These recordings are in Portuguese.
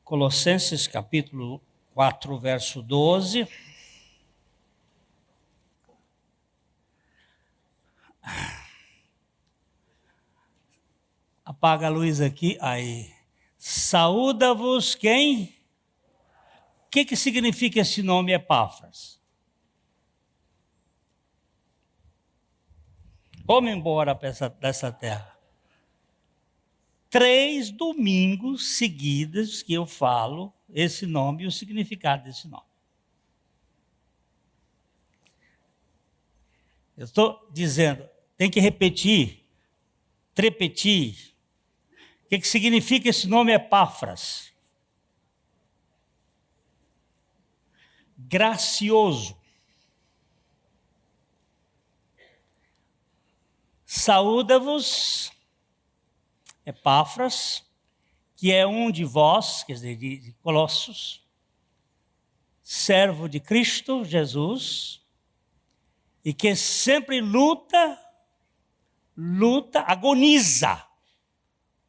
Colossenses capítulo 4, verso 12. Apaga a luz aqui, aí. Saúda-vos quem? O que significa esse nome Epáfras? Vamos embora dessa terra. 3 domingos seguidos que eu falo esse nome e o significado desse nome. Eu estou dizendo, tem que repetir, trepetir. O que significa esse nome Epáfras? Gracioso. Saúda-vos, Epáfras, que é um de vós, quer dizer, de Colossos, servo de Cristo Jesus, e que sempre luta, agoniza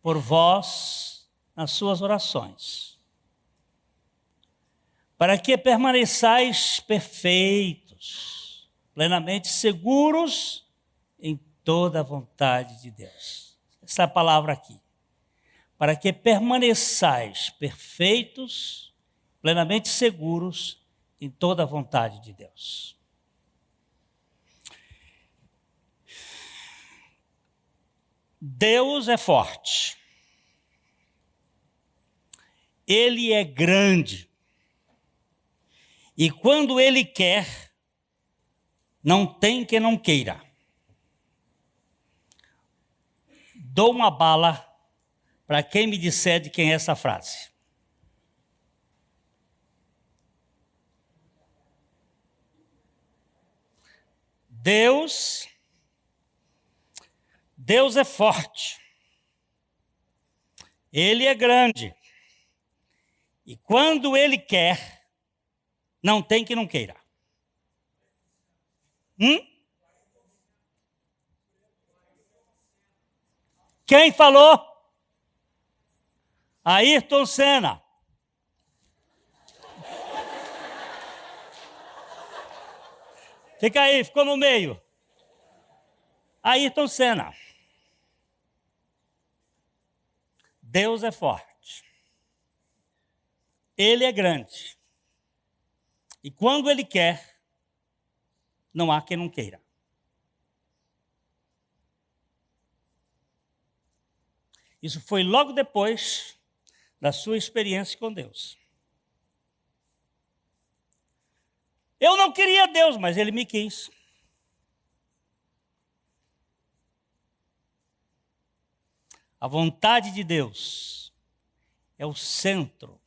por vós nas suas orações, para que permaneçais perfeitos, plenamente seguros em toda a vontade de Deus. Essa palavra aqui. Para que permaneçais perfeitos, plenamente seguros em toda a vontade de Deus. Deus é forte. Ele é grande. E quando Ele quer, não tem quem não queira. Dou uma bala para quem me disser de quem é essa frase. Deus é forte. Ele é grande. E quando Ele quer, não tem que não queira. Quem falou? Ayrton Senna. Fica aí, ficou no meio. Ayrton Senna. Deus é forte. Ele é grande. E quando Ele quer, não há quem não queira. Isso foi logo depois da sua experiência com Deus. Eu não queria Deus, mas Ele me quis. A vontade de Deus é o centro.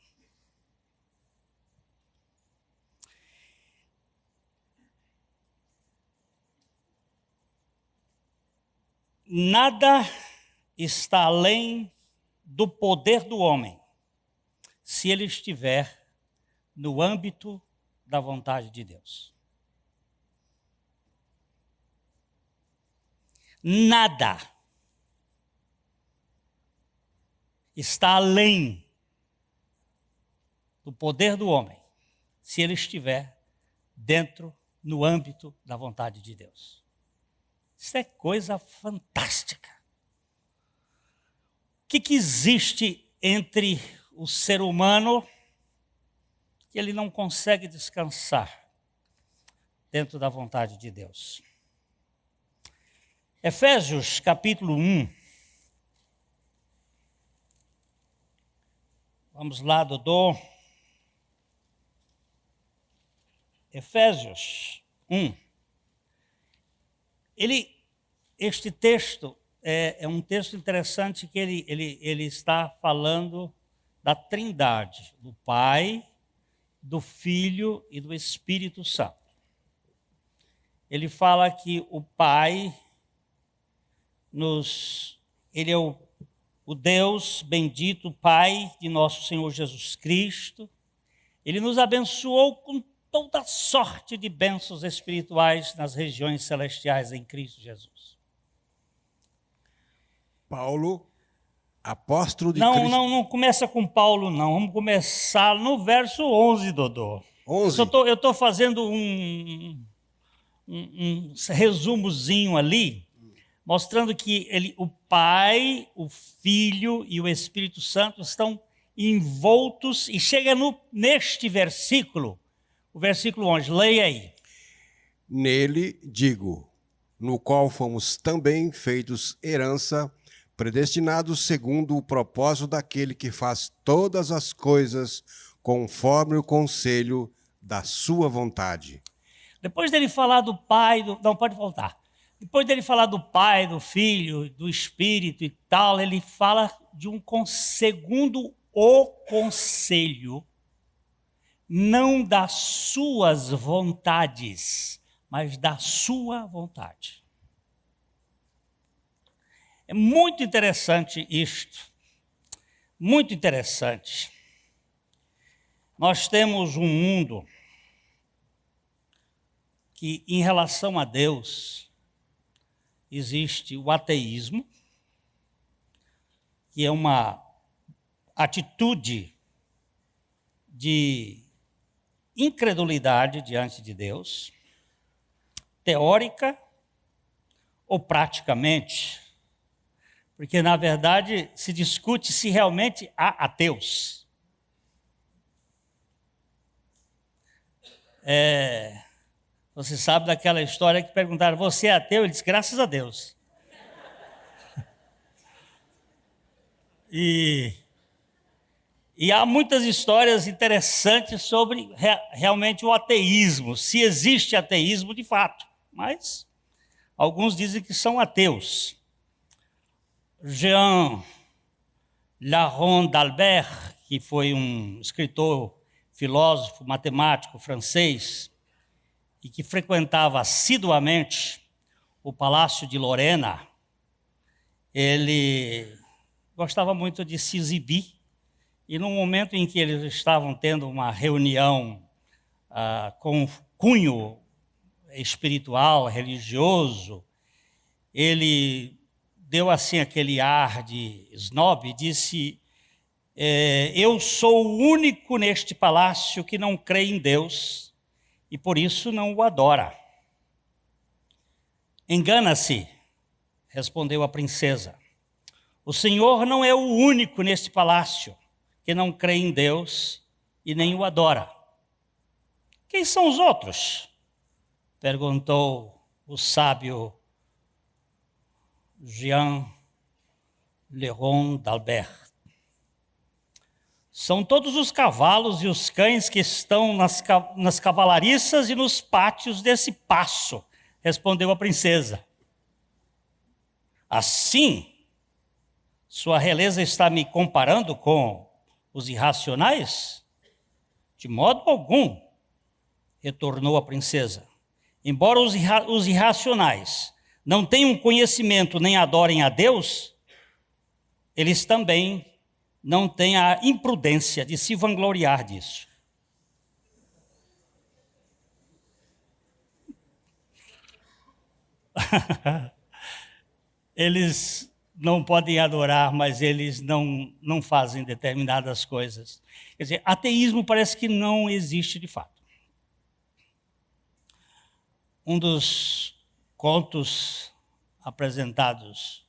Nada está além do poder do homem, se ele estiver no âmbito da vontade de Deus. Nada está além do poder do homem, se ele estiver dentro, no âmbito da vontade de Deus. Isso é coisa fantástica. O que existe entre o ser humano que ele não consegue descansar dentro da vontade de Deus? Efésios capítulo 1. Vamos lá, Dodô. Efésios 1. Este texto é um texto interessante que ele está falando da Trindade, do Pai, do Filho e do Espírito Santo. Ele fala que o Pai ele é o Deus bendito, Pai de nosso Senhor Jesus Cristo. Ele nos abençoou com toda sorte de bênçãos espirituais nas regiões celestiais em Cristo Jesus. Paulo apóstolo de Não, Cristo. não começa com Paulo, não. Vamos começar no verso 11, Dodô. 11. Eu estou fazendo um resumozinho ali, mostrando que o Pai, o Filho e o Espírito Santo estão envoltos, e chega neste versículo, o versículo 11, leia aí. Nele, digo, no qual fomos também feitos herança, predestinados segundo o propósito daquele que faz todas as coisas conforme o conselho da sua vontade. Depois dele falar do Pai, não, pode voltar. Depois dele falar do Pai, do Filho, do Espírito e tal, ele fala de segundo o conselho, não das suas vontades, mas da sua vontade. É muito interessante isto, muito interessante. Nós temos um mundo que, em relação a Deus, existe o ateísmo, que é uma atitude de incredulidade diante de Deus, teórica ou praticamente, porque, na verdade, se discute se realmente há ateus. Você sabe daquela história que perguntaram, você é ateu? Ele disse, graças a Deus. E há muitas histórias interessantes sobre realmente o ateísmo, se existe ateísmo de fato, mas alguns dizem que são ateus. Jean Laurent d'Albert, que foi um escritor, filósofo, matemático francês, e que frequentava assiduamente o Palácio de Lorena, ele gostava muito de se exibir, e no momento em que eles estavam tendo uma reunião com cunho espiritual, religioso, ele deu assim aquele ar de snob e disse, eu sou o único neste palácio que não crê em Deus e por isso não o adora. Engana-se, respondeu a princesa. O Senhor não é o único neste palácio que não crê em Deus e nem o adora. Quem são os outros? Perguntou o sábio Jean Laurent d'Albert. São todos os cavalos e os cães que estão nas cavalariças e nos pátios desse paço, respondeu a princesa. Assim, Sua Realeza está me comparando com os irracionais? De modo algum, retornou a princesa. Embora os irracionais não tenham conhecimento nem adorem a Deus, eles também não têm a imprudência de se vangloriar disso. Eles não podem adorar, mas eles não fazem determinadas coisas. Quer dizer, ateísmo parece que não existe de fato. Um dos contos apresentados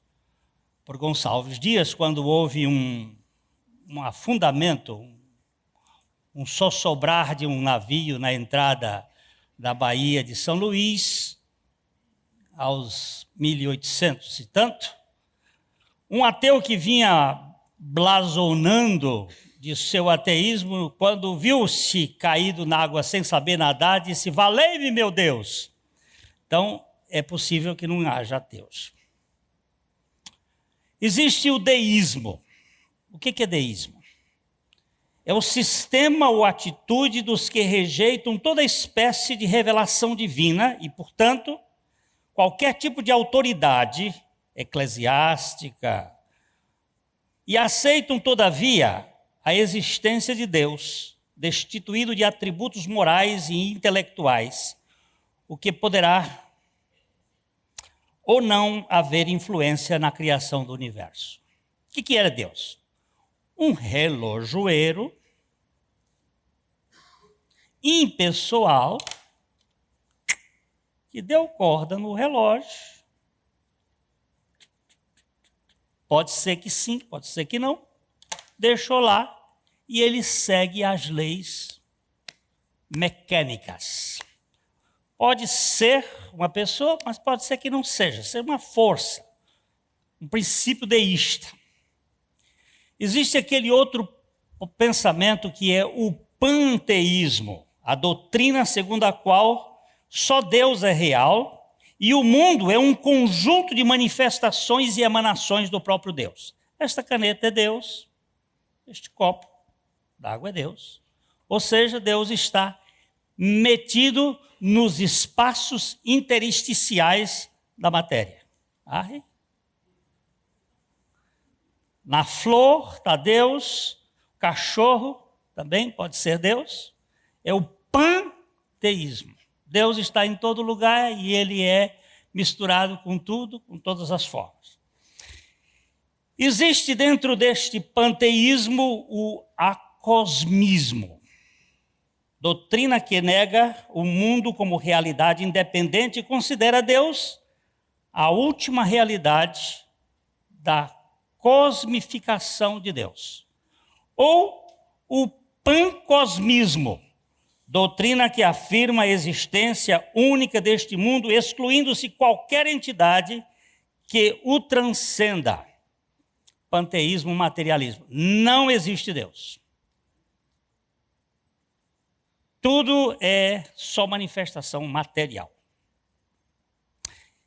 por Gonçalves Dias, quando houve um afundamento, um sossobrar de um navio na entrada da Baía de São Luís, aos 1800 e tanto, um ateu que vinha blasonando de seu ateísmo, quando viu-se caído na água sem saber nadar, disse, valei-me, meu Deus! Então, é possível que não haja ateus. Existe o deísmo. O que é deísmo? É o sistema ou atitude dos que rejeitam toda espécie de revelação divina e, portanto, qualquer tipo de autoridade eclesiástica e aceitam, todavia, a existência de Deus, destituído de atributos morais e intelectuais, o que poderá ou não haver influência na criação do universo. O que era Deus? Um relojoeiro impessoal que deu corda no relógio. Pode ser que sim, pode ser que não. Deixou lá e ele segue as leis mecânicas. Pode ser uma pessoa, mas pode ser que não seja. Ser uma força, um princípio deísta. Existe aquele outro pensamento que é o panteísmo, a doutrina segundo a qual só Deus é real e o mundo é um conjunto de manifestações e emanações do próprio Deus. Esta caneta é Deus, este copo d'água é Deus. Ou seja, Deus está metido nos espaços intersticiais da matéria. Na flor está Deus, o cachorro também pode ser Deus. É o panteísmo. Deus está em todo lugar e ele é misturado com tudo, com todas as formas. Existe dentro deste panteísmo o acosmismo, doutrina que nega o mundo como realidade independente e considera Deus a última realidade da cosmificação de Deus. Ou o pancosmismo, doutrina que afirma a existência única deste mundo, excluindo-se qualquer entidade que o transcenda. Panteísmo, materialismo. Não existe Deus. Tudo é só manifestação material.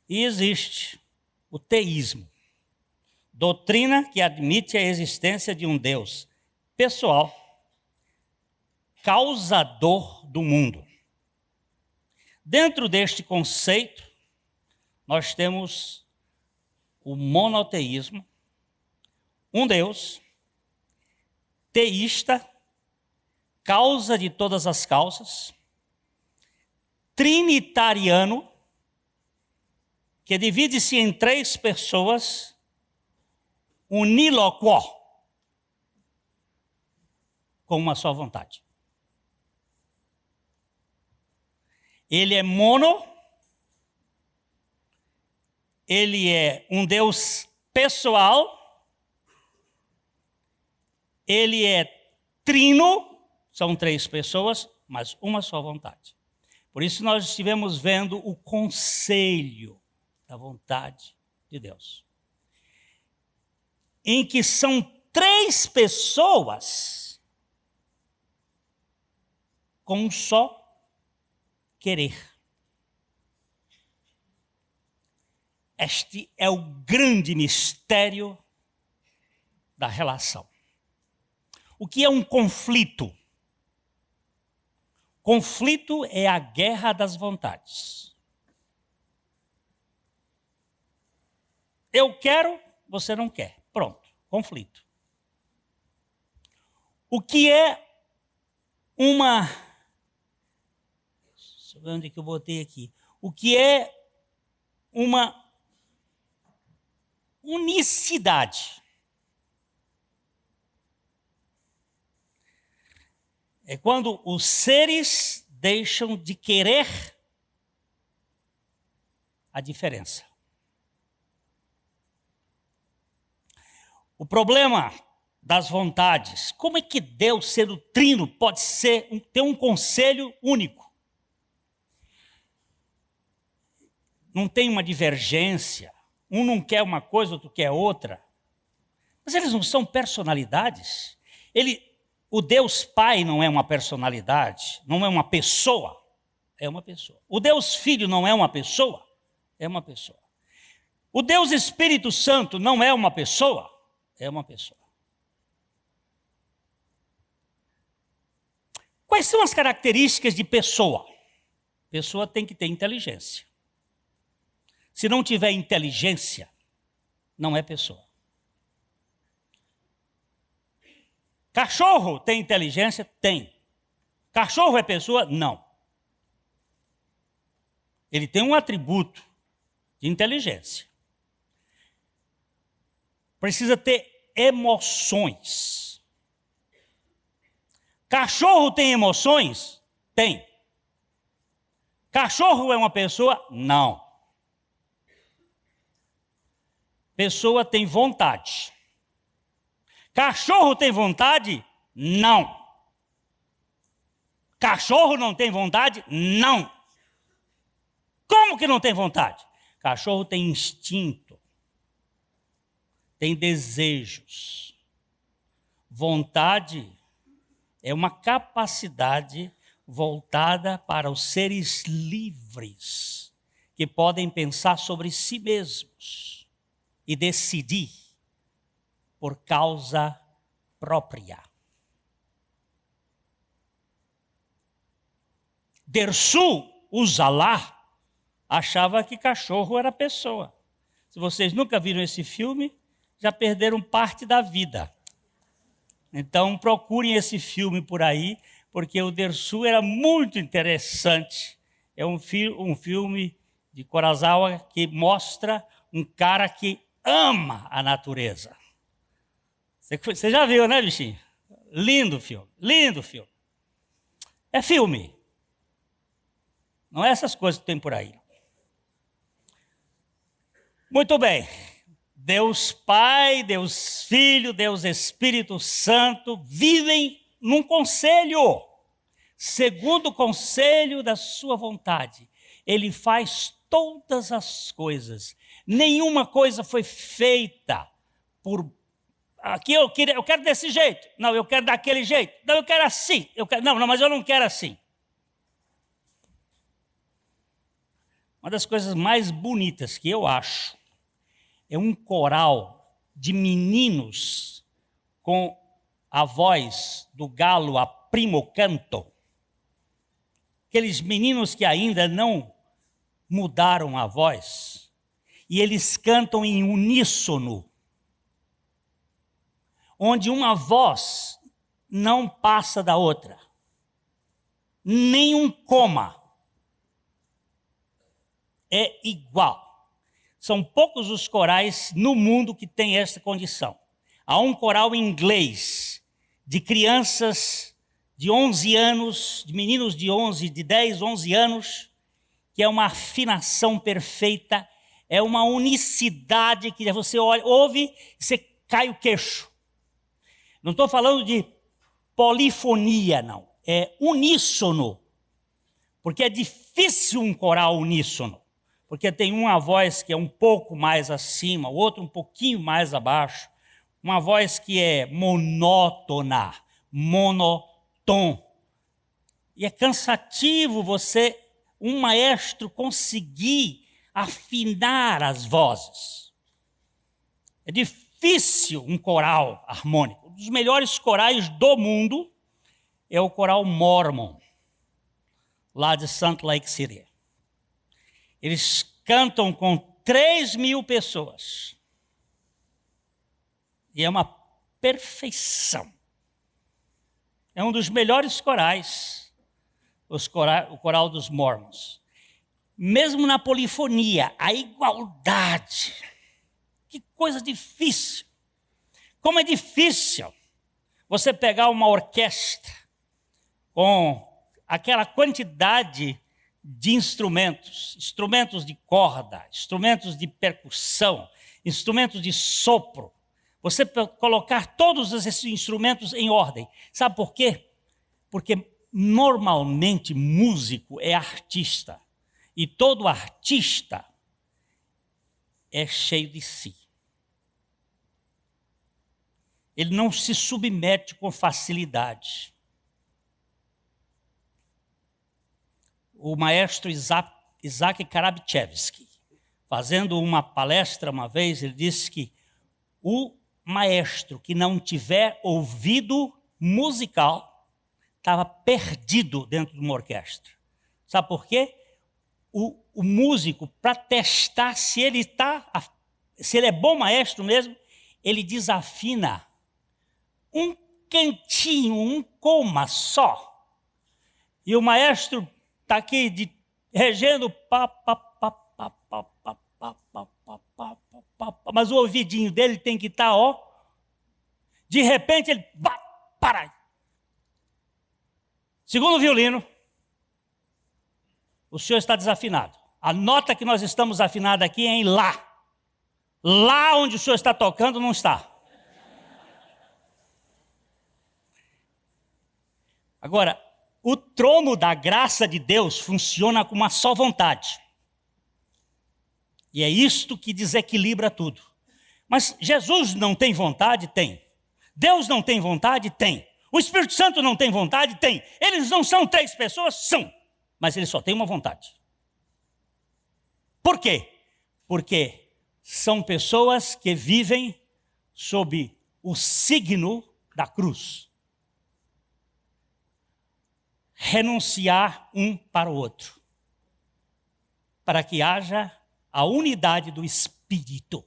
E existe o teísmo, doutrina que admite a existência de um Deus pessoal, causador do mundo. Dentro deste conceito, nós temos o monoteísmo, um Deus teísta, causa de todas as causas, trinitariano, que divide-se em 3 pessoas, uníloquo, com uma só vontade. Ele é mono, ele é um Deus pessoal, ele é trino, são 3 pessoas, mas uma só vontade. Por isso nós estivemos vendo o conselho da vontade de Deus, em que são 3 pessoas com um só querer. Este é o grande mistério da relação. O que é um conflito? Conflito é a guerra das vontades. Eu quero, você não quer. Pronto, conflito. O que é uma... Deixa eu ver onde que eu botei aqui. O que é uma unicidade? É quando os seres deixam de querer a diferença. O problema das vontades, como é que Deus, sendo trino, pode ter um conselho único? Não tem uma divergência, um não quer uma coisa, outro quer outra. Mas eles não são personalidades. O Deus Pai não é uma personalidade, não é uma pessoa, é uma pessoa. O Deus Filho não é uma pessoa, é uma pessoa. O Deus Espírito Santo não é uma pessoa, é uma pessoa. Quais são as características de pessoa? Pessoa tem que ter inteligência. Se não tiver inteligência, não é pessoa. Cachorro tem inteligência? Tem. Cachorro é pessoa? Não. Ele tem um atributo de inteligência. Precisa ter emoções. Cachorro tem emoções? Tem. Cachorro é uma pessoa? Não. Pessoa tem vontade. Cachorro tem vontade? Não. Cachorro não tem vontade? Não. Como que não tem vontade? Cachorro tem instinto, tem desejos. Vontade é uma capacidade voltada para os seres livres, que podem pensar sobre si mesmos e decidir por causa própria. Dersu Uzala achava que cachorro era pessoa. Se vocês nunca viram esse filme, já perderam parte da vida. Então procurem esse filme por aí, porque o Dersu era muito interessante. É um filme de Kurosawa que mostra um cara que ama a natureza. Você já viu, né, bichinho? Lindo filme, lindo filme. É filme. Não é essas coisas que tem por aí. Muito bem. Deus Pai, Deus Filho, Deus Espírito Santo vivem num conselho, segundo o conselho da sua vontade. Ele faz todas as coisas. Nenhuma coisa foi feita por... Aqui eu quero desse jeito. Não, eu quero daquele jeito. Não, eu quero assim. Não, mas eu não quero assim. Uma das coisas mais bonitas que eu acho é um coral de meninos com a voz do galo a primo canto. Aqueles meninos que ainda não mudaram a voz. E eles cantam em uníssono. Onde uma voz não passa da outra. Nem um coma. É igual. São poucos os corais no mundo que têm essa condição. Há um coral inglês de crianças de 11 anos, de meninos de 10, 11 anos, que é uma afinação perfeita, é uma unicidade que você olha, ouve e você cai o queixo. Não estou falando de polifonia, não. É uníssono. Porque é difícil um coral uníssono. Porque tem uma voz que é um pouco mais acima, o outro um pouquinho mais abaixo. Uma voz que é monótona, monotom. E é cansativo um maestro, conseguir afinar as vozes. É difícil um coral harmônico. Um dos melhores corais do mundo é o coral Mormon, lá de Salt Lake City. Eles cantam com 3.000 pessoas. E é uma perfeição. É um dos melhores corais, o coral dos Mormons. Mesmo na polifonia, a igualdade. Que coisa difícil. Como é difícil você pegar uma orquestra com aquela quantidade de instrumentos de corda, instrumentos de percussão, instrumentos de sopro. Você colocar todos esses instrumentos em ordem. Sabe por quê? Porque normalmente músico é artista. E todo artista é cheio de si. Ele não se submete com facilidade. O maestro Isaac Karabchevsky, fazendo uma palestra uma vez, ele disse que o maestro que não tiver ouvido musical estava perdido dentro de uma orquestra. Sabe por quê? O músico, para testar se ele é bom maestro mesmo, ele desafina um cantinho, um coma só. E o maestro está aqui regendo, mas o ouvidinho dele tem que estar, De repente ele, para. Segundo violino, o senhor está desafinado. A nota que nós estamos afinados aqui é em Lá. Lá onde o senhor está tocando não está. Agora, o trono da graça de Deus funciona com uma só vontade. E é isto que desequilibra tudo. Mas Jesus não tem vontade? Tem. Deus não tem vontade? Tem. O Espírito Santo não tem vontade? Tem. Eles não são 3 pessoas? São. Mas eles só têm uma vontade. Por quê? Porque são pessoas que vivem sob o signo da cruz. Renunciar um para o outro. Para que haja a unidade do Espírito.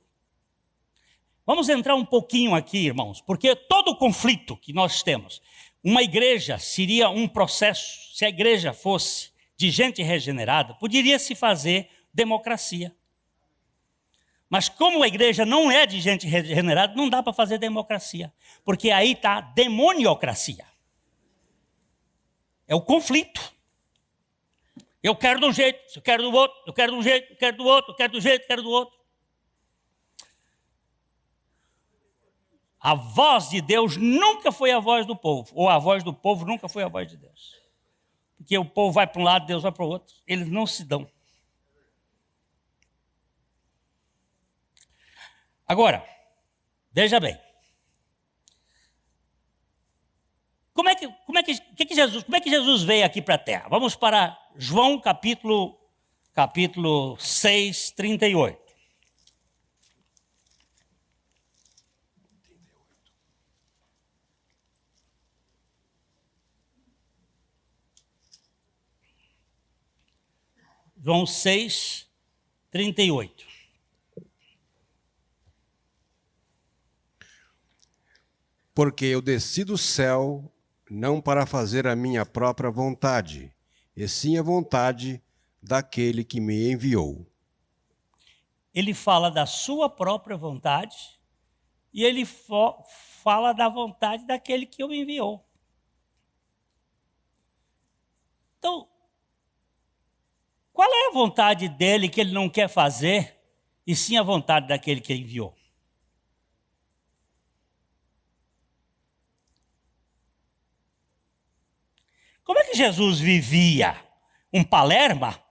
Vamos entrar um pouquinho aqui, irmãos, porque todo o conflito que nós temos, uma igreja seria um processo, se a igreja fosse de gente regenerada, poderia se fazer democracia. Mas como a igreja não é de gente regenerada, não dá para fazer democracia, porque aí está a demoniocracia. É o conflito. Eu quero de um jeito, eu quero do outro, eu quero de um jeito, eu quero do outro, eu quero do jeito, eu quero do outro. A voz de Deus nunca foi a voz do povo, ou a voz do povo nunca foi a voz de Deus. Porque o povo vai para um lado, Deus vai para o outro. Eles não se dão. Agora, veja bem. Como é que Jesus veio aqui para a terra? Vamos para João capítulo 6, 38. João 6, 38. Porque eu desci do céu não para fazer a minha própria vontade, e sim a vontade daquele que me enviou. Ele fala da sua própria vontade e ele fala da vontade daquele que o enviou. Então, qual é a vontade dele que ele não quer fazer e sim a vontade daquele que ele enviou? Como é que Jesus vivia? Um palerma?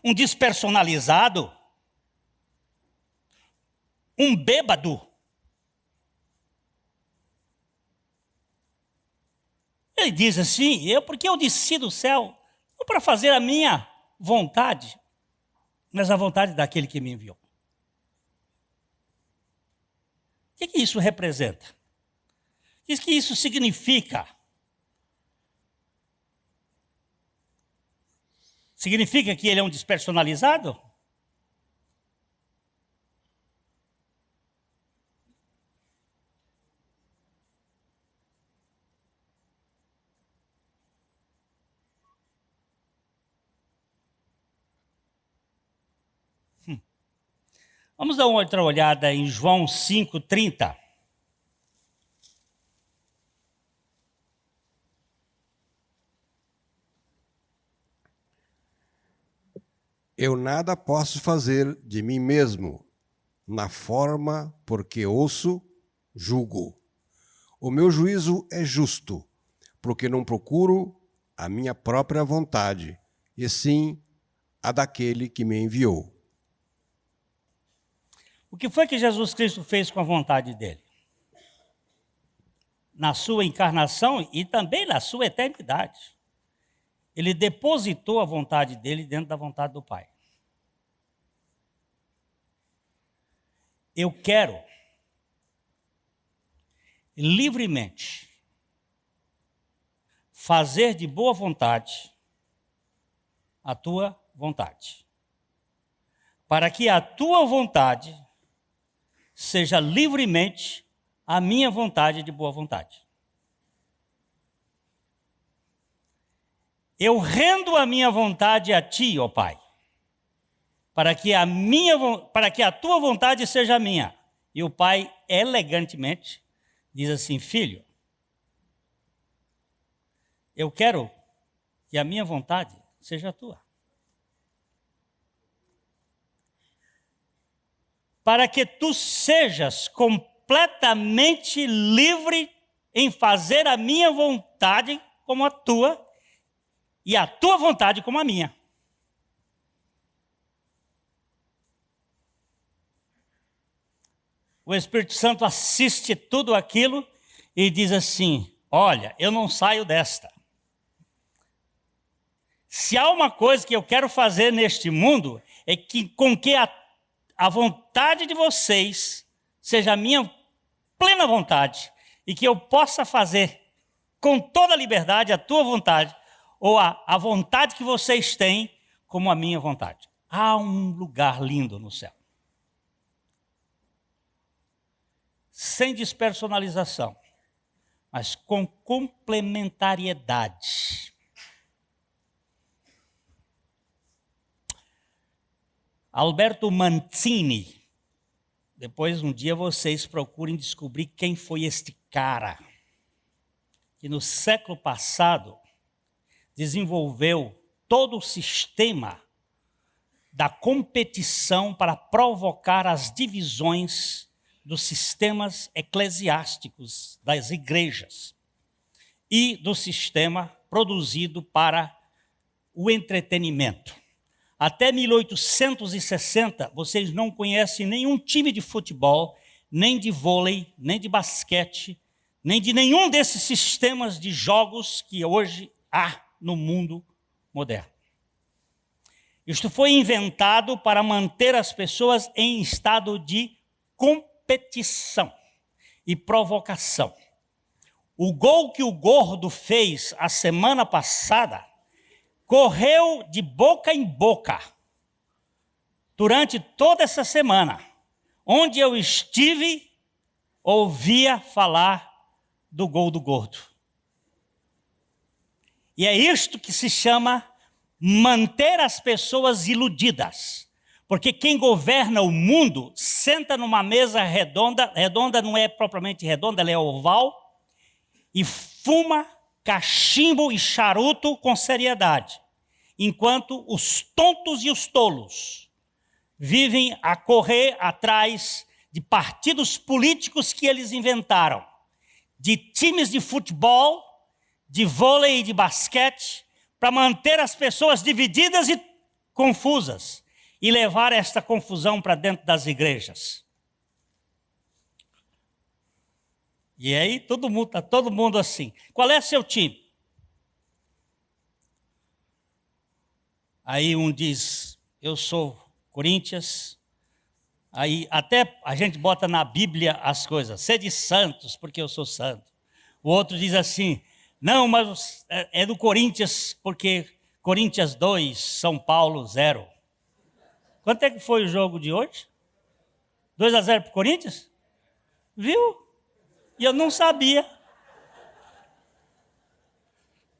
Um despersonalizado? Um bêbado? Ele diz assim, porque eu desci do céu, não para fazer a minha vontade, mas a vontade daquele que me enviou. O que isso representa? O que isso significa? Significa que ele é um despersonalizado? Vamos dar uma outra olhada em João 5:30. Eu nada posso fazer de mim mesmo, na forma porque ouço, julgo. O meu juízo é justo, porque não procuro a minha própria vontade, e sim a daquele que me enviou. O que foi que Jesus Cristo fez com a vontade dele? Na sua encarnação e também na sua eternidade. Ele depositou a vontade dele dentro da vontade do Pai. Eu quero livremente fazer de boa vontade a tua vontade, para que a tua vontade seja livremente a minha vontade de boa vontade. Eu rendo a minha vontade a ti, ó Pai, para que a tua vontade seja a minha E o pai, elegantemente, diz assim: filho, eu quero que a minha vontade seja a tua. Para que tu sejas completamente livre em fazer a minha vontade como a tua e a tua vontade como a minha. O Espírito Santo assiste tudo aquilo e diz assim: olha, eu não saio desta. Se há uma coisa que eu quero fazer neste mundo, é que com que a vontade de vocês seja a minha plena vontade e que eu possa fazer com toda a liberdade a tua vontade ou a vontade que vocês têm como a minha vontade. Há um lugar lindo no céu. Sem despersonalização, mas com complementariedade. Alberto Mancini, depois um dia vocês procurem descobrir quem foi este cara, que no século passado desenvolveu todo o sistema da competição para provocar as divisões dos sistemas eclesiásticos das igrejas e do sistema produzido para o entretenimento. Até 1860, vocês não conhecem nenhum time de futebol, nem de vôlei, nem de basquete, nem de nenhum desses sistemas de jogos que hoje há no mundo moderno. Isto foi inventado para manter as pessoas em estado de competição e provocação. O gol que o Gordo fez a semana passada correu de boca em boca durante toda essa semana. Onde eu estive, ouvia falar do gol do Gordo. E é isto que se chama manter as pessoas iludidas. Porque quem governa o mundo senta numa mesa redonda, redonda não é propriamente redonda, ela é oval, e fuma cachimbo e charuto com seriedade, enquanto os tontos e os tolos vivem a correr atrás de partidos políticos que eles inventaram, de times de futebol, de vôlei e de basquete, para manter as pessoas divididas e confusas e levar esta confusão para dentro das igrejas. E aí está todo mundo assim. Qual é seu time? Aí um diz, eu sou Corinthians. Aí até a gente bota na Bíblia as coisas. Sede santos, porque eu sou santo. O outro diz assim, não, mas é do Corinthians, porque Coríntios 2, São Paulo 0. Quanto é que foi o jogo de hoje? 2-0 para o Corinthians? Viu? E eu não sabia.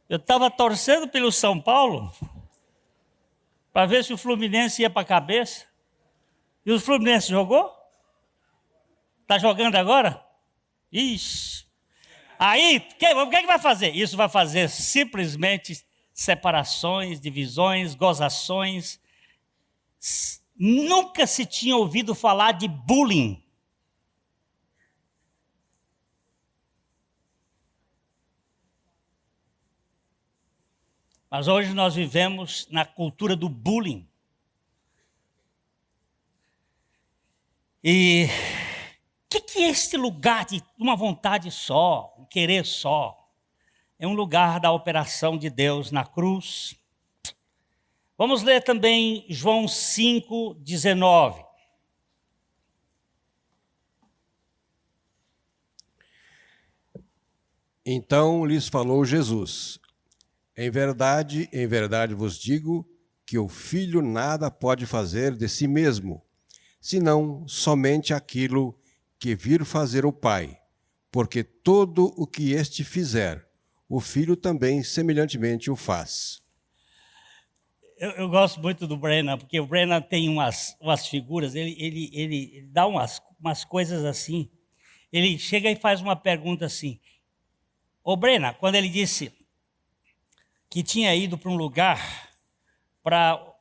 Eu estava torcendo pelo São Paulo para ver se o Fluminense ia para a cabeça. E o Fluminense jogou? Está jogando agora? Ixi. Aí, o que vai fazer? Isso vai fazer simplesmente separações, divisões, gozações. Nunca se tinha ouvido falar de bullying. Mas hoje nós vivemos na cultura do bullying. E o que é este lugar de uma vontade só, um querer só? É um lugar da operação de Deus na cruz. Vamos ler também João 5:19. Então lhes falou Jesus: em verdade vos digo que o Filho nada pode fazer de si mesmo, senão somente aquilo que vir fazer o Pai, porque todo o que este fizer, o Filho também semelhantemente o faz. Eu gosto muito do Brennan, porque o Brennan tem umas figuras, ele dá umas coisas assim. Ele chega e faz uma pergunta assim. O Brennan, quando ele disse que tinha ido para um lugar para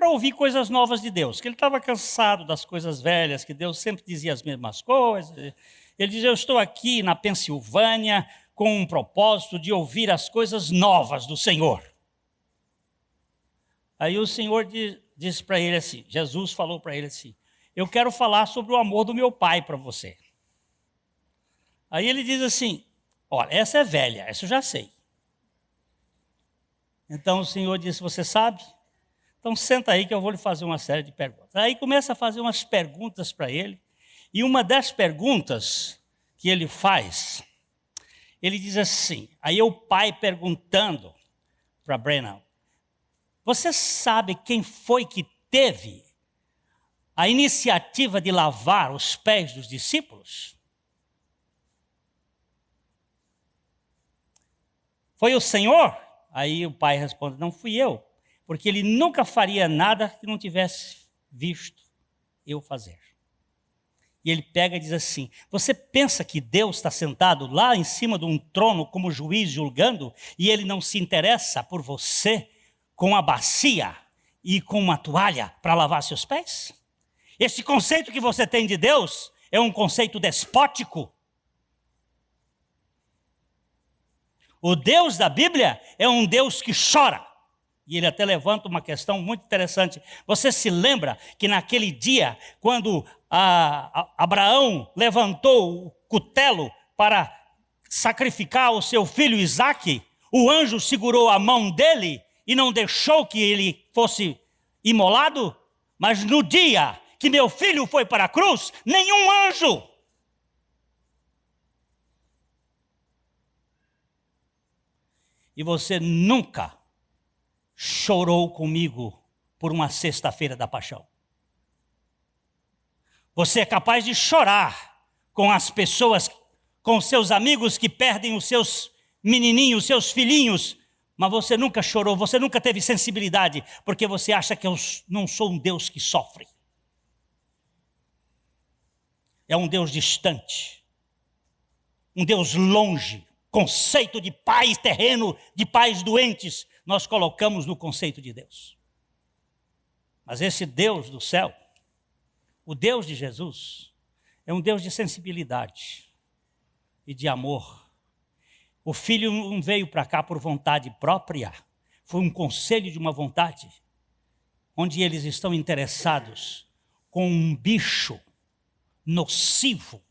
ouvir coisas novas de Deus, que ele estava cansado das coisas velhas, que Deus sempre dizia as mesmas coisas. Ele diz, eu estou aqui na Pensilvânia com um propósito de ouvir as coisas novas do Senhor. Aí o Senhor disse para ele assim, Jesus falou para ele assim, eu quero falar sobre o amor do meu Pai para você. Aí ele diz assim, olha, essa é velha, essa eu já sei. Então o Senhor disse, você sabe? Então senta aí que eu vou lhe fazer uma série de perguntas. Aí começa a fazer umas perguntas para ele, e uma das perguntas que ele faz, ele diz assim, aí é o pai perguntando para Brennan, você sabe quem foi que teve a iniciativa de lavar os pés dos discípulos? Foi o Senhor? Aí o pai responde, não fui eu, porque ele nunca faria nada que não tivesse visto eu fazer. E ele pega e diz assim, você pensa que Deus está sentado lá em cima de um trono como juiz julgando e ele não se interessa por você com a bacia e com uma toalha para lavar seus pés? Esse conceito que você tem de Deus é um conceito despótico. O Deus da Bíblia é um Deus que chora. E ele até levanta uma questão muito interessante. Você se lembra que naquele dia, quando Abraão levantou o cutelo para sacrificar o seu filho Isaque, o anjo segurou a mão dele e não deixou que ele fosse imolado? Mas no dia que meu filho foi para a cruz, nenhum anjo. E você nunca chorou comigo por uma sexta-feira da paixão. Você é capaz de chorar com as pessoas, com seus amigos que perdem os seus menininhos, seus filhinhos, mas você nunca chorou, você nunca teve sensibilidade, porque você acha que eu não sou um Deus que sofre. É um Deus distante, um Deus longe. Conceito de pais terreno, de pais doentes, nós colocamos no conceito de Deus. Mas esse Deus do céu, o Deus de Jesus, é um Deus de sensibilidade e de amor. O Filho não veio para cá por vontade própria, foi um conselho de uma vontade, onde eles estão interessados com um bicho nocivo,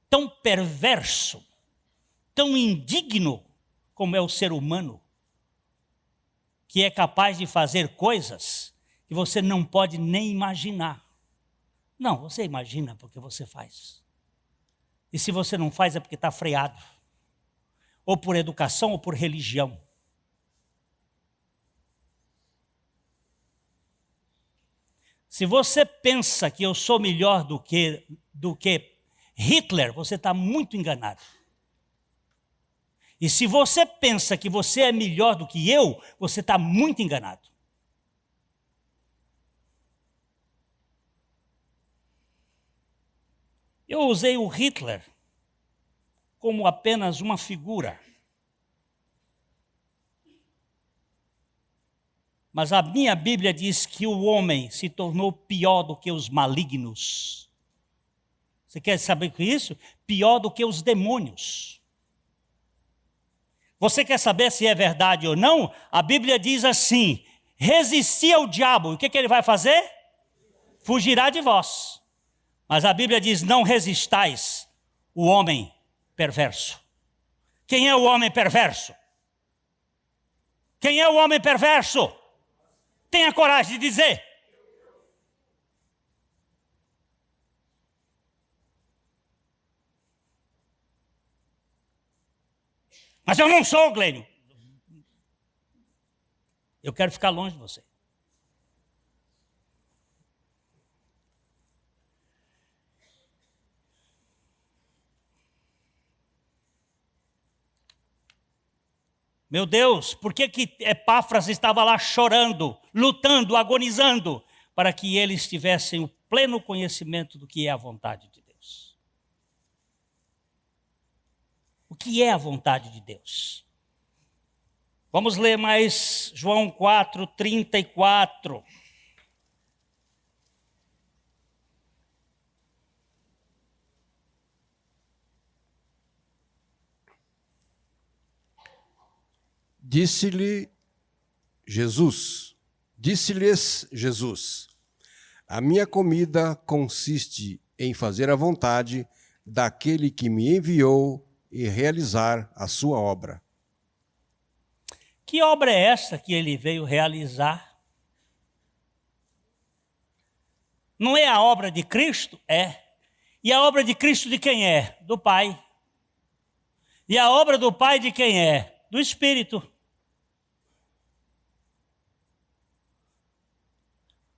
tão perverso, tão indigno como é o ser humano, que é capaz de fazer coisas que você não pode nem imaginar. Não, você imagina porque você faz. E se você não faz é porque está freado. Ou por educação ou por religião. Se você pensa que eu sou melhor do que Hitler, você está muito enganado. E se você pensa que você é melhor do que eu, você está muito enganado. Eu usei o Hitler como apenas uma figura. Mas a minha Bíblia diz que o homem se tornou pior do que os malignos. Você quer saber o que é isso? Pior do que os demônios. Você quer saber se é verdade ou não? A Bíblia diz assim, resistir ao diabo, o que ele vai fazer? Fugirá de vós. Mas a Bíblia diz, não resistais o homem perverso. Quem é o homem perverso? Quem é o homem perverso? Tenha coragem de dizer. Mas eu não sou, Glênio. Eu quero ficar longe de você. Meu Deus, por que Epáfras estava lá chorando, lutando, agonizando, para que eles tivessem o pleno conhecimento do que é a vontade de Deus? O que é a vontade de Deus? Vamos ler mais João 4:34. Disse-lhes Jesus, a minha comida consiste em fazer a vontade daquele que me enviou e realizar a sua obra. Que obra é esta que ele veio realizar? Não é a obra de Cristo? É. E a obra de Cristo de quem é? Do Pai. E a obra do Pai de quem é? Do Espírito.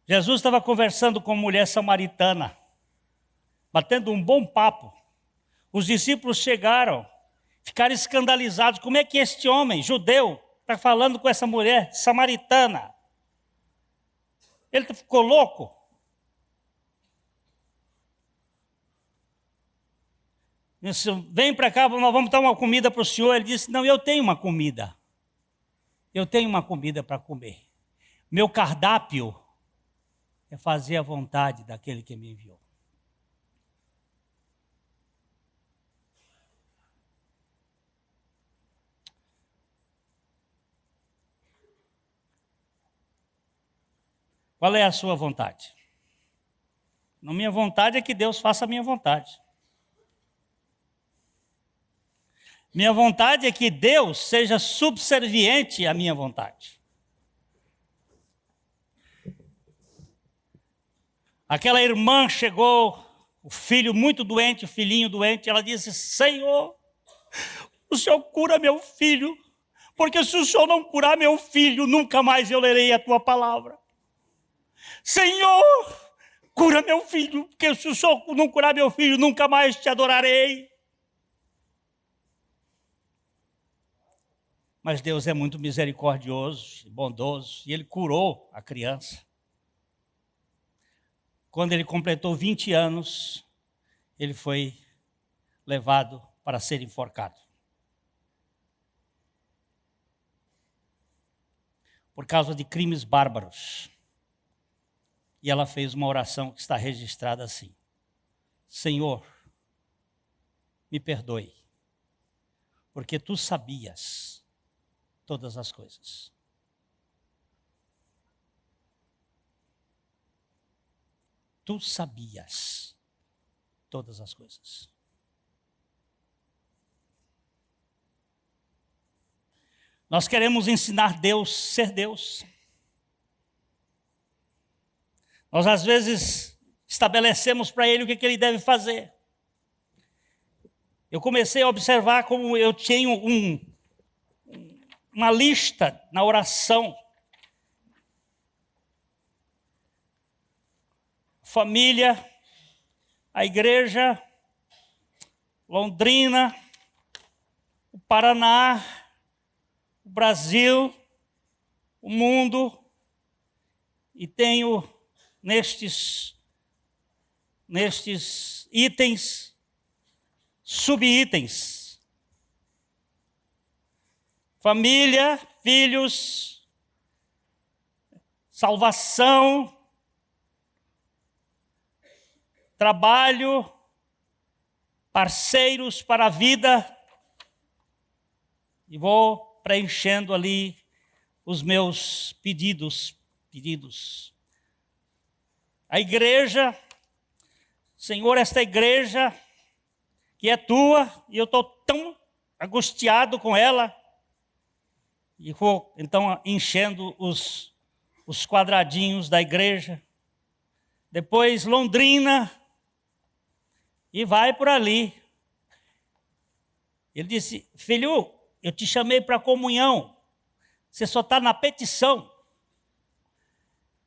Jesus estava conversando com uma mulher samaritana, batendo um bom papo. Os discípulos chegaram, ficaram escandalizados. Como é que este homem, judeu, está falando com essa mulher samaritana? Ele ficou louco? Disse, vem para cá, nós vamos dar uma comida para o senhor. Ele disse, não, eu tenho uma comida. Eu tenho uma comida para comer. Meu cardápio é fazer a vontade daquele que me enviou. Qual é a sua vontade? A minha vontade é que Deus faça a minha vontade. Minha vontade é que Deus seja subserviente à minha vontade. Aquela irmã chegou, o filho muito doente, o filhinho doente, ela disse, Senhor, o Senhor cura meu filho, porque se o Senhor não curar meu filho, nunca mais eu lerei a tua palavra. Senhor, cura meu filho, porque se o Senhor não curar meu filho, nunca mais te adorarei. Mas Deus é muito misericordioso, bondoso, e Ele curou a criança. Quando ele completou 20 anos, ele foi levado para ser enforcado. Por causa de crimes bárbaros. E ela fez uma oração que está registrada assim: Senhor, me perdoe, porque tu sabias todas as coisas. Tu sabias todas as coisas. Nós queremos ensinar Deus a ser Deus. Nós, às vezes, estabelecemos para Ele o que Ele deve fazer. Eu comecei a observar como eu tenho uma lista na oração. Família, a igreja, Londrina, o Paraná, o Brasil, o mundo, e tenho nestes itens, subitens. Família, filhos, salvação, trabalho, parceiros para a vida, e vou preenchendo ali os meus pedidos. A igreja, Senhor, esta igreja que é tua, e eu estou tão angustiado com ela, e vou então enchendo os quadradinhos da igreja. Depois Londrina, e vai por ali. Ele disse, filho, eu te chamei para comunhão, você só está na petição.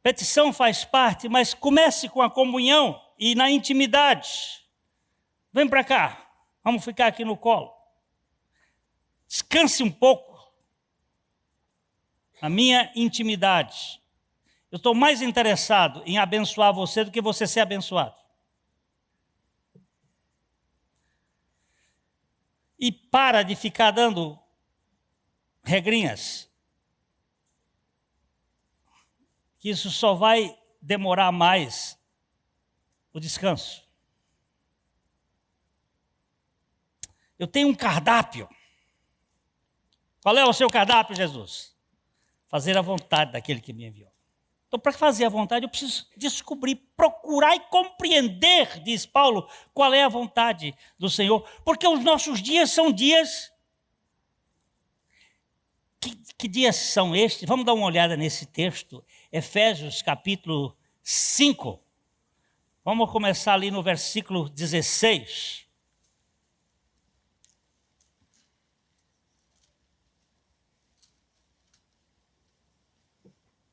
Petição faz parte, mas comece com a comunhão e na intimidade. Vem para cá, vamos ficar aqui no colo. Descanse um pouco. a minha intimidade. Eu estou mais interessado em abençoar você do que você ser abençoado. E para de ficar dando regrinhas, que isso só vai demorar mais o descanso. Eu tenho um cardápio. Qual é o seu cardápio, Jesus? Fazer a vontade daquele que me enviou. Então, para fazer a vontade, eu preciso descobrir, procurar e compreender, diz Paulo, qual é a vontade do Senhor. Porque os nossos dias são dias... Que dias são estes? Vamos dar uma olhada nesse texto, Efésios capítulo 5. Vamos começar ali no versículo 16.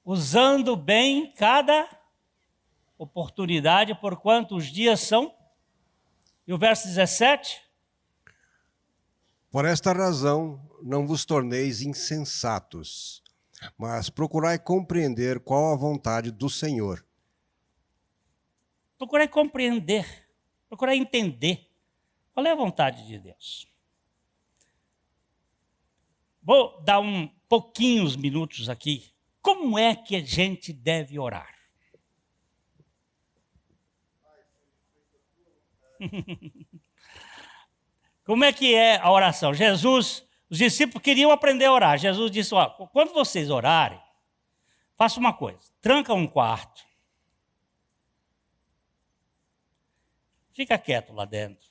Usando bem cada oportunidade, porquanto os dias são... E o verso 17? Por esta razão, não vos torneis insensatos, mas procurai compreender qual a vontade do Senhor. Procurai compreender, procurai entender qual é a vontade de Deus. Vou dar pouquinhos minutos aqui. Como é que a gente deve orar? Como é que é a oração? Os discípulos queriam aprender a orar. Jesus disse, ó, quando vocês orarem, faça uma coisa, tranca um quarto, fica quieto lá dentro.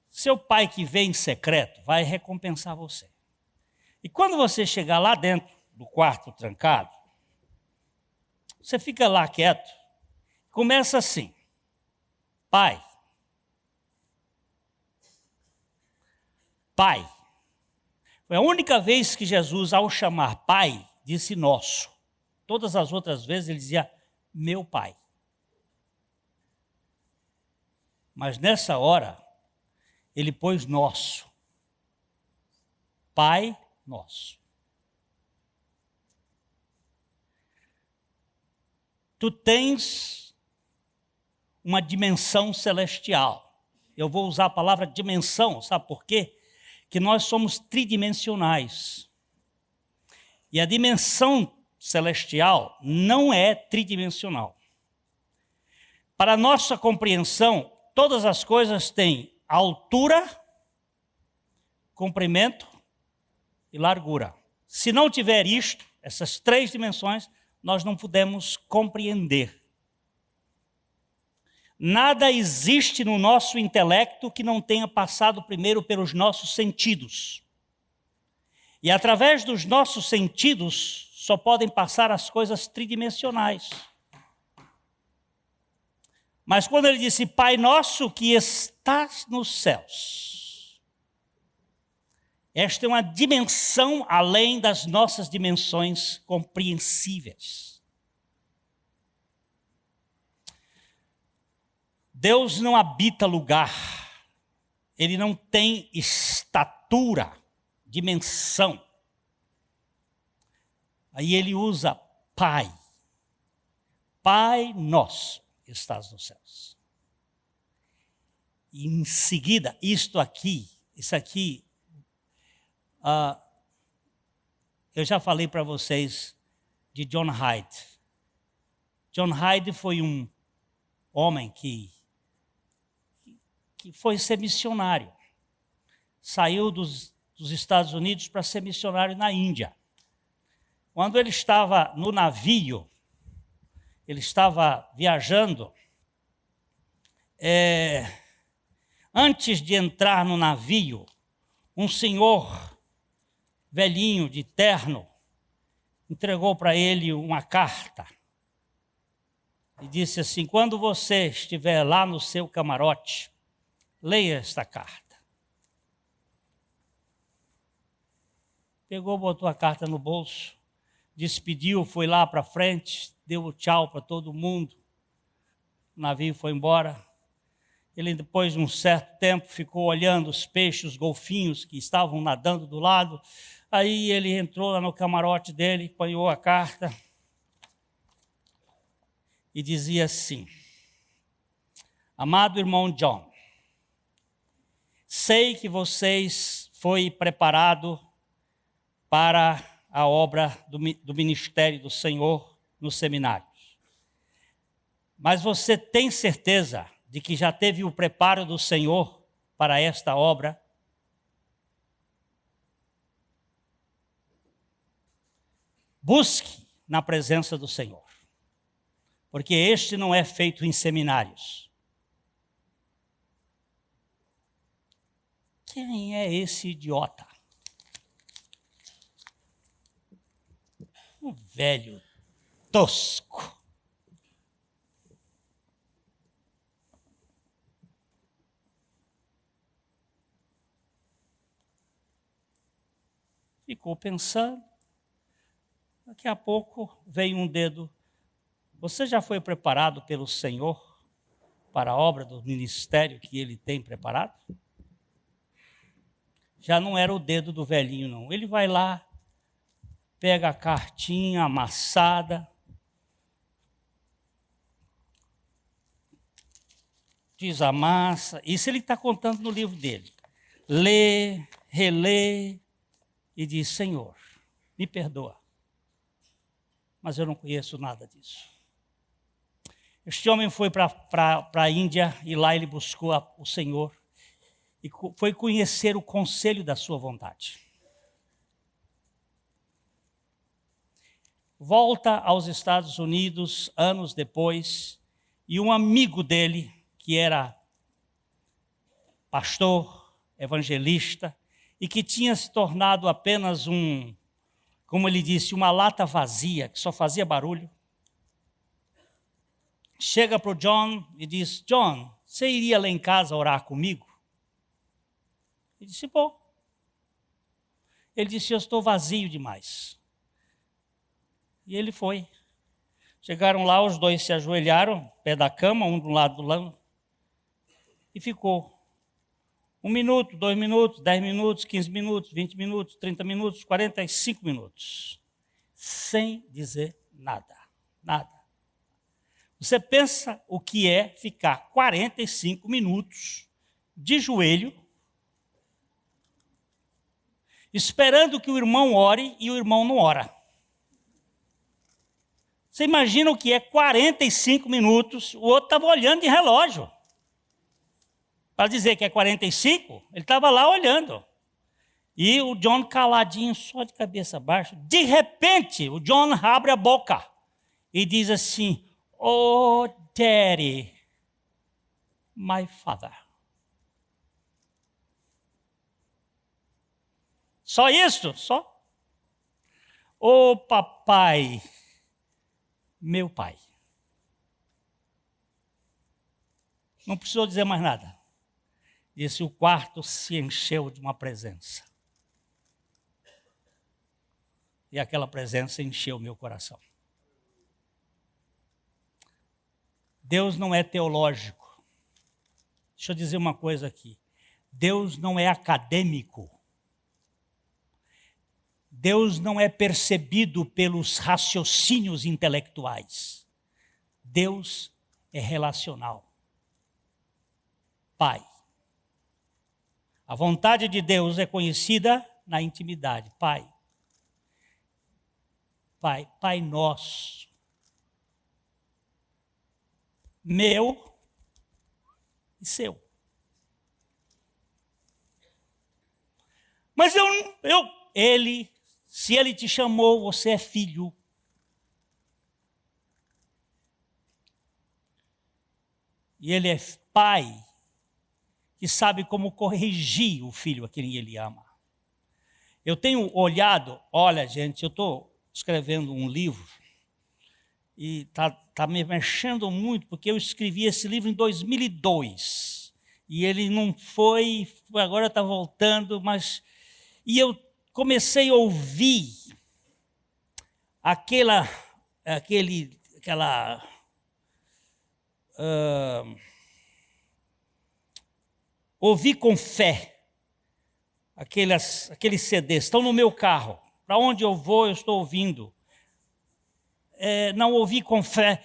Seu pai que vem em secreto vai recompensar você. E quando você chegar lá dentro do quarto trancado, você fica lá quieto, começa assim, Pai, Pai. Foi a única vez que Jesus, ao chamar Pai, disse nosso. Todas as outras vezes ele dizia meu Pai. Mas nessa hora, ele pôs nosso. Pai nosso. Tu tens uma dimensão celestial. Eu vou usar a palavra dimensão, sabe por quê? Que nós somos tridimensionais. E a dimensão celestial não é tridimensional. Para nossa compreensão, todas as coisas têm altura, comprimento e largura. Se não tiver isto, essas três dimensões, nós não podemos compreender. Nada existe no nosso intelecto que não tenha passado primeiro pelos nossos sentidos. E através dos nossos sentidos só podem passar as coisas tridimensionais. Mas quando ele disse, Pai nosso que estás nos céus, esta é uma dimensão além das nossas dimensões compreensíveis. Deus não habita lugar, ele não tem estatura, dimensão. Aí ele usa Pai. Pai nosso que estás nos céus. E em seguida, isso aqui, eu já falei para vocês de John Hyde. John Hyde foi um homem que foi ser missionário. Saiu dos Estados Unidos para ser missionário na Índia. Quando ele estava no navio, ele estava viajando, antes de entrar no navio, um senhor velhinho de terno entregou para ele uma carta e disse assim, quando você estiver lá no seu camarote, leia esta carta. Pegou, botou a carta no bolso, despediu, foi lá para frente, deu tchau para todo mundo, o navio foi embora. Ele, depois de um certo tempo, ficou olhando os peixes, os golfinhos que estavam nadando do lado. Aí ele entrou lá no camarote dele, apanhou a carta e dizia assim: amado irmão John, sei que vocês foi preparado para a obra do ministério do Senhor nos seminários. Mas você tem certeza de que já teve o preparo do Senhor para esta obra? Busque na presença do Senhor, porque este não é feito em seminários. Quem é esse idiota? Um velho tosco. Ficou pensando. Daqui a pouco veio um dedo. Você já foi preparado pelo Senhor para a obra do ministério que Ele tem preparado? Já não era o dedo do velhinho, não. Ele vai lá, pega a cartinha amassada, desamassa. Isso ele está contando no livro dele. Lê, relê e diz: Senhor, me perdoa, mas eu não conheço nada disso. Este homem foi para a Índia e lá ele buscou o Senhor e foi conhecer o conselho da sua vontade. Volta aos Estados Unidos anos depois e um amigo dele, que era pastor, evangelista, e que tinha se tornado apenas como ele disse, uma lata vazia, que só fazia barulho, chega para o John e diz: John, você iria lá em casa orar comigo? Ele disse: bom. Ele disse: eu estou vazio demais. E ele foi. Chegaram lá, os dois se ajoelharam, pé da cama, um do lado do lado, e ficou 1 minuto, 2 minutos, 10 minutos, 15 minutos, 20 minutos, 30 minutos, 45 minutos, sem dizer nada, nada. Você pensa o que é ficar 45 minutos de joelho, esperando que o irmão ore e o irmão não ora. Você imagina o que é 45 minutos, o outro estava olhando de relógio. Para dizer que é 45, ele estava lá olhando. E o John caladinho, só de cabeça baixa. De repente, o John abre a boca e diz assim: oh, Daddy, my father. Só isso? Só? Oh, papai, meu pai. Não precisou dizer mais nada. Disse: o quarto se encheu de uma presença. E aquela presença encheu meu coração. Deus não é teológico. Deixa eu dizer uma coisa aqui. Deus não é acadêmico. Deus não é percebido pelos raciocínios intelectuais. Deus é relacional. Pai. A vontade de Deus é conhecida na intimidade. Pai. Pai, Pai nosso. Meu e seu. Mas se ele te chamou, você é filho. E ele é pai que sabe como corrigir o filho a quem ele ama. Eu tenho olhado, olha gente, eu estou escrevendo um livro e tá me mexendo muito, porque eu escrevi esse livro em 2002 e ele não foi, agora está voltando, mas... E eu comecei a ouvir ouvir com fé aqueles CDs, estão no meu carro. Para onde eu vou, eu estou ouvindo. Não ouvi com fé,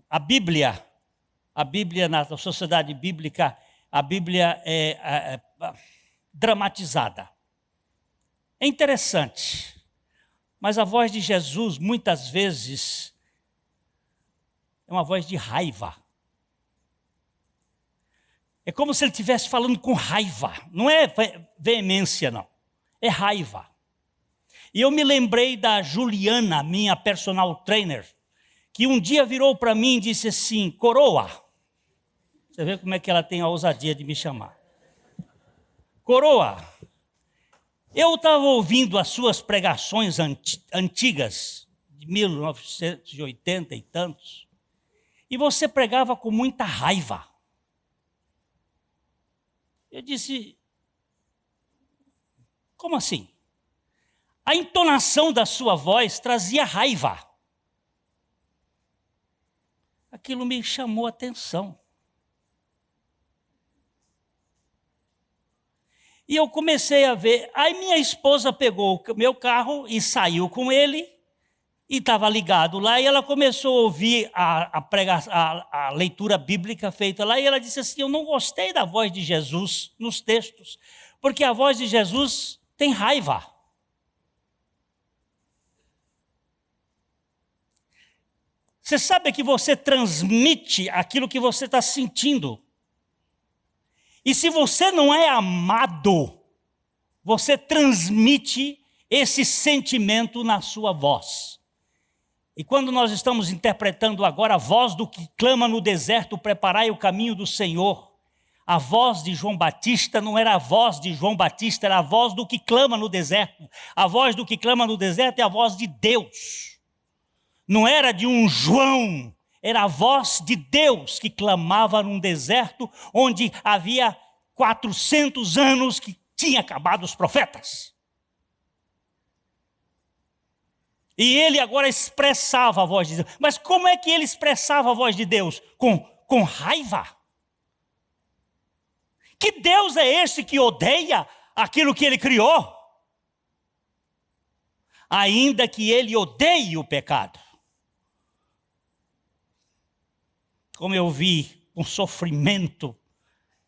a Bíblia na sociedade bíblica, a Bíblia é dramatizada. É interessante, mas a voz de Jesus, muitas vezes, é uma voz de raiva. É como se ele estivesse falando com raiva. Não é veemência, não. É raiva. E eu me lembrei da Juliana, minha personal trainer, que um dia virou para mim e disse assim: coroa. Você vê como é que ela tem a ousadia de me chamar. Coroa, eu estava ouvindo as suas pregações antigas, de 1980 e tantos, e você pregava com muita raiva. Eu disse: como assim? A entonação da sua voz trazia raiva. Aquilo me chamou a atenção. E eu comecei a ver. Aí minha esposa pegou o meu carro e saiu com ele, e estava ligado lá, e ela começou a ouvir a leitura bíblica feita lá, e ela disse assim: eu não gostei da voz de Jesus nos textos, porque a voz de Jesus tem raiva. Você sabe que você transmite aquilo que você está sentindo. E se você não é amado, você transmite esse sentimento na sua voz. E quando nós estamos interpretando agora a voz do que clama no deserto, preparai o caminho do Senhor, a voz de João Batista não era a voz de João Batista, era a voz do que clama no deserto. A voz do que clama no deserto é a voz de Deus. Não era de um João, era a voz de Deus que clamava num deserto onde havia 400 anos que tinha acabado os profetas. E ele agora expressava a voz de Deus. Mas como é que ele expressava a voz de Deus? Com raiva. Que Deus é esse que odeia aquilo que ele criou? Ainda que ele odeie o pecado. Como eu vi com sofrimento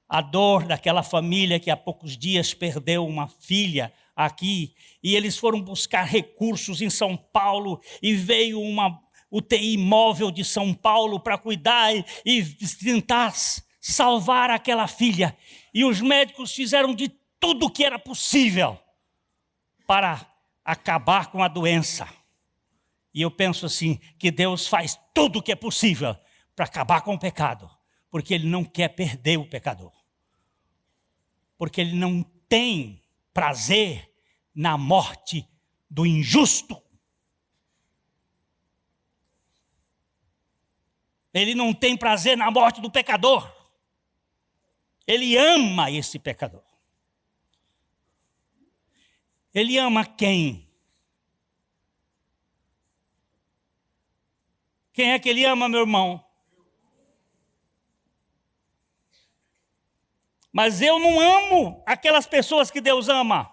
a dor daquela família que há poucos dias perdeu uma filha aqui, e eles foram buscar recursos em São Paulo, e veio uma UTI móvel de São Paulo para cuidar e tentar salvar aquela filha. E os médicos fizeram de tudo o que era possível para acabar com a doença. E eu penso assim, que Deus faz tudo o que é possível para acabar com o pecado, porque Ele não quer perder o pecador. Porque Ele não tem prazer na morte do injusto. Ele não tem prazer na morte do pecador. Ele ama esse pecador. Ele ama quem? Quem é que Ele ama, meu irmão? Mas eu não amo aquelas pessoas que Deus ama.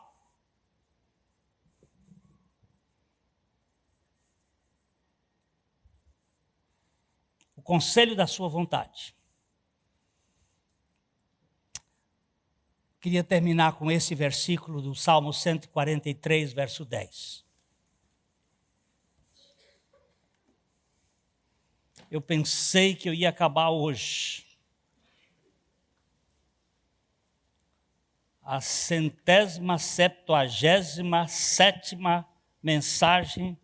O conselho da sua vontade. Queria terminar com esse versículo do Salmo 143, verso 10. Eu pensei que eu ia acabar hoje. A 177ª mensagem,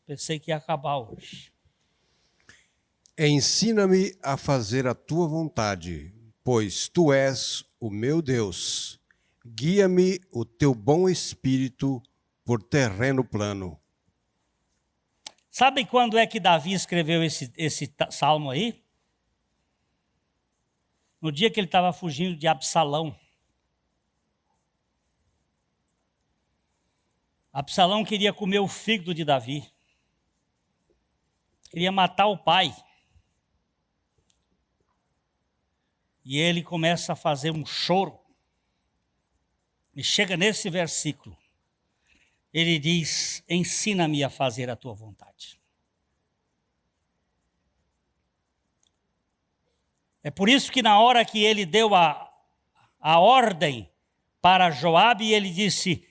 pensei que ia acabar hoje. Ensina-me a fazer a tua vontade, pois tu és o meu Deus. Guia-me o teu bom espírito por terreno plano. Sabe quando é que Davi escreveu esse salmo aí? No dia que ele estava fugindo de Absalão. Absalão queria comer o fígado de Davi. Queria matar o pai. E ele começa a fazer um choro. E chega nesse versículo, ele diz: ensina-me a fazer a tua vontade. É por isso que na hora que ele deu a ordem para Joabe, ele disse: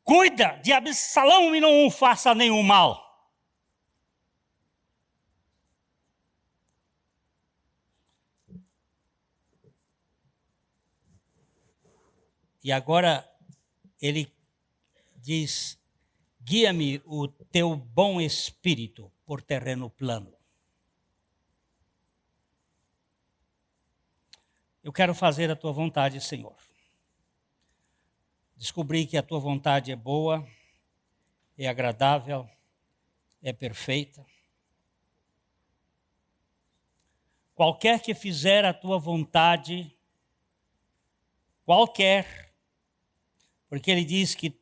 cuida de Absalão e não o faça nenhum mal. E agora ele diz: guia-me o teu bom espírito por terreno plano. Eu quero fazer a tua vontade, Senhor. Descobri que a tua vontade é boa, é agradável, é perfeita. Qualquer que fizer a tua vontade, qualquer, porque ele diz que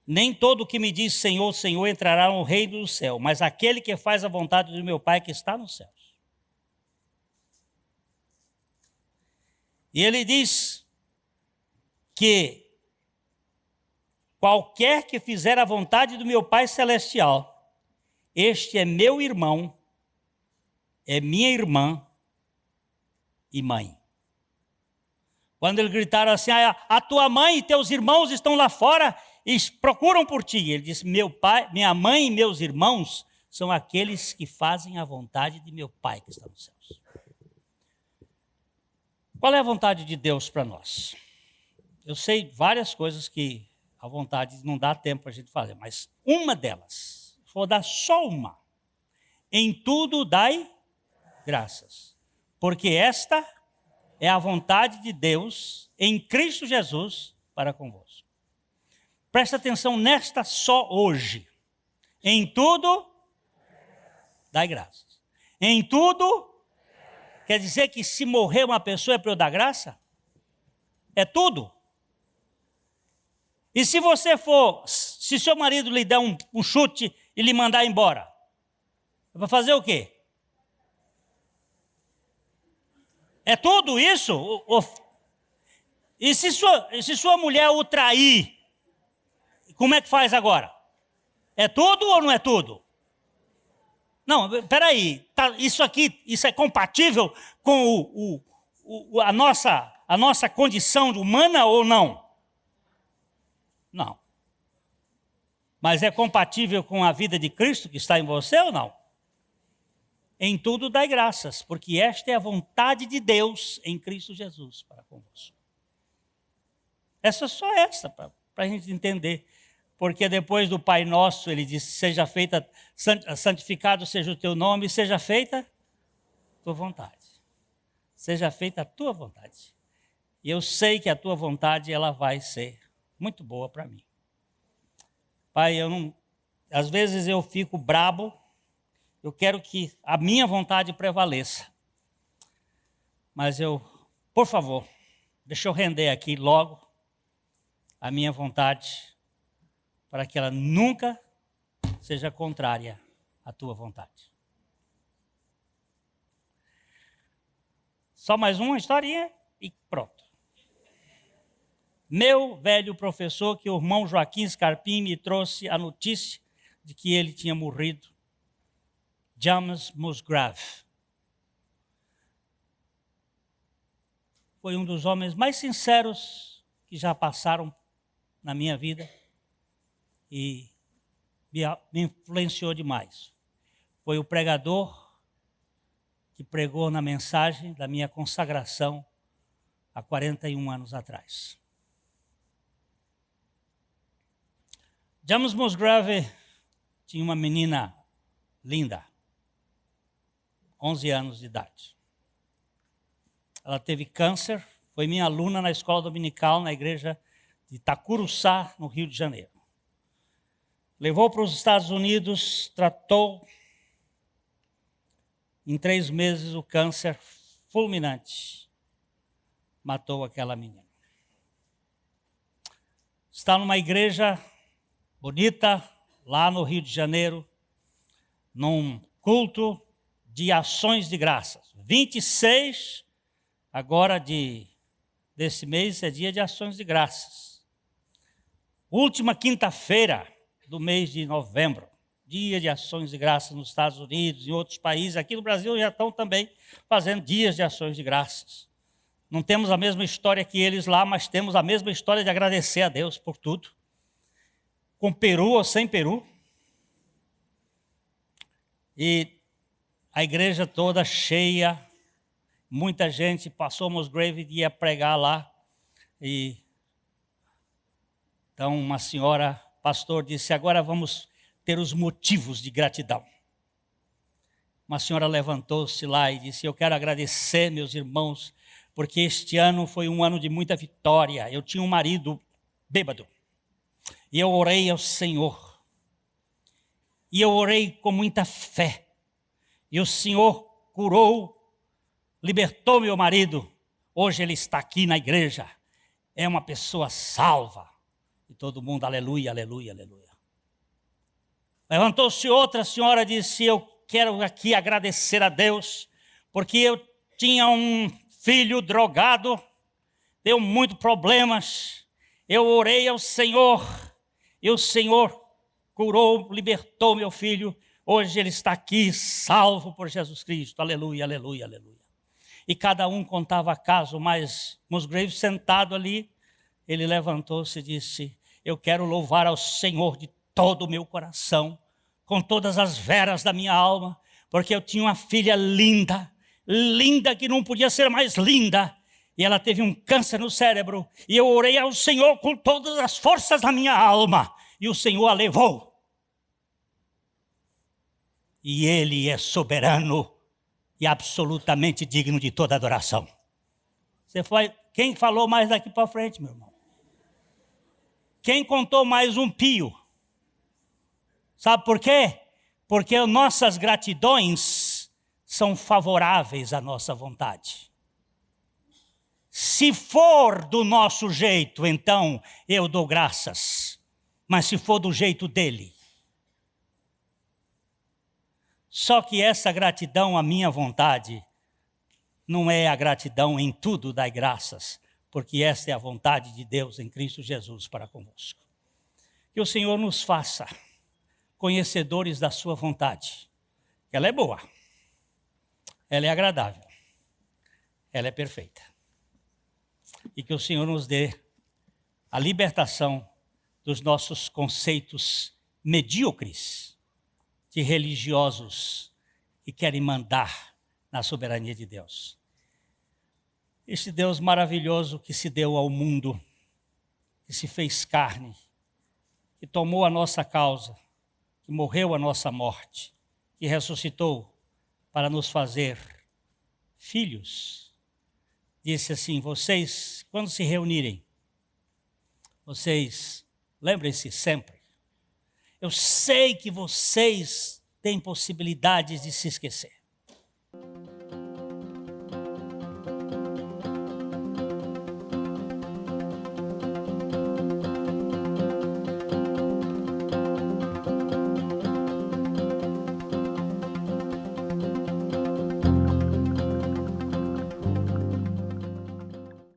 nem todo que me diz Senhor, Senhor entrará no reino do céu, mas aquele que faz a vontade do meu Pai que está nos céus. E ele diz que qualquer que fizer a vontade do meu Pai celestial, este é meu irmão, é minha irmã e mãe. Quando eles gritaram assim: a tua mãe e teus irmãos estão lá fora e procuram por ti. Ele disse: meu pai, minha mãe e meus irmãos são aqueles que fazem a vontade de meu Pai que está nos céus. Qual é a vontade de Deus para nós? Eu sei várias coisas que a vontade não dá tempo para a gente fazer, mas uma delas, vou dar só uma: em tudo dai graças, porque esta é a vontade de Deus em Cristo Jesus para convosco. Presta atenção nesta só hoje. Em tudo dai graças. Em tudo quer dizer que se morrer uma pessoa é para eu dar graça? É tudo. E se você for, se seu marido lhe der um chute e lhe mandar embora, vai fazer o quê? É tudo isso? E se sua mulher o trair, como é que faz agora? É tudo ou não é tudo? Não, peraí, isso é compatível com a nossa condição humana ou não? Não. Mas é compatível com a vida de Cristo que está em você ou não? Em tudo dai graças, porque esta é a vontade de Deus em Cristo Jesus para convosco. Essa só essa, para a gente entender. Porque depois do Pai Nosso, ele disse: seja feita, santificado seja o teu nome, seja feita a tua vontade. Seja feita a tua vontade. E eu sei que a tua vontade, ela vai ser muito boa para mim. Pai, às vezes eu fico brabo, eu quero que a minha vontade prevaleça. Mas por favor, deixa eu render aqui logo a minha vontade, para que ela nunca seja contrária à tua vontade. Só mais uma historinha e pronto. Meu velho professor, que o irmão Joaquim Scarpim me trouxe a notícia de que ele tinha morrido, James Musgrave. Foi um dos homens mais sinceros que já passaram na minha vida e me influenciou demais. Foi o pregador que pregou na mensagem da minha consagração há 41 anos atrás. James Musgrave tinha uma menina linda, 11 anos de idade. Ela teve câncer, foi minha aluna na escola dominical na igreja de Itacuruçá, no Rio de Janeiro. Levou para os Estados Unidos, tratou. Em 3 meses, o câncer fulminante matou aquela menina. Está numa igreja bonita, lá no Rio de Janeiro, num culto de ações de graças. 26 agora desse mês é dia de ações de graças. última quinta-feira do mês de novembro, dia de ações de graças nos Estados Unidos e em outros países. Aqui no Brasil já estão também fazendo dias de ações de graças. Não temos a mesma história que eles lá, mas temos a mesma história de agradecer a Deus por tudo. Com peru ou sem peru. E a igreja toda cheia, muita gente passou Musgrave e ia pregar lá. E então uma senhora, pastor, disse, agora vamos ter os motivos de gratidão. Uma senhora levantou-se lá e disse, eu quero agradecer, meus irmãos, porque este ano foi um ano de muita vitória. Eu tinha um marido bêbado. E eu orei ao Senhor. E eu orei com muita fé. E o Senhor curou, libertou meu marido. Hoje ele está aqui na igreja. É uma pessoa salva. E todo mundo, aleluia, aleluia, aleluia. Levantou-se outra senhora e disse, eu quero aqui agradecer a Deus, porque eu tinha um filho drogado, deu muitos problemas. Eu orei ao Senhor, e o Senhor curou, libertou meu filho. Hoje ele está aqui, salvo por Jesus Cristo. Aleluia, aleluia, aleluia. E cada um contava caso, mas Musgrave sentado ali, ele levantou-se e disse, eu quero louvar ao Senhor de todo o meu coração, com todas as veras da minha alma, porque eu tinha uma filha linda, linda que não podia ser mais linda, e ela teve um câncer no cérebro, e eu orei ao Senhor com todas as forças da minha alma, e o Senhor a levou. E Ele é soberano e absolutamente digno de toda adoração. Quem falou mais daqui para frente, meu irmão? Quem contou mais um pio? Sabe por quê? Porque nossas gratidões são favoráveis à nossa vontade. Se for do nosso jeito, então eu dou graças. Mas se for do jeito dele. Só que essa gratidão à minha vontade não é a gratidão em tudo dar graças, porque essa é a vontade de Deus em Cristo Jesus para convosco. Que o Senhor nos faça conhecedores da sua vontade. Ela é boa, ela é agradável, ela é perfeita. E que o Senhor nos dê a libertação dos nossos conceitos medíocres de religiosos que querem mandar na soberania de Deus. Este Deus maravilhoso que se deu ao mundo, que se fez carne, que tomou a nossa causa, que morreu a nossa morte, que ressuscitou para nos fazer filhos. Disse assim, vocês, quando se reunirem, vocês lembrem-se sempre, eu sei que vocês têm possibilidades de se esquecer.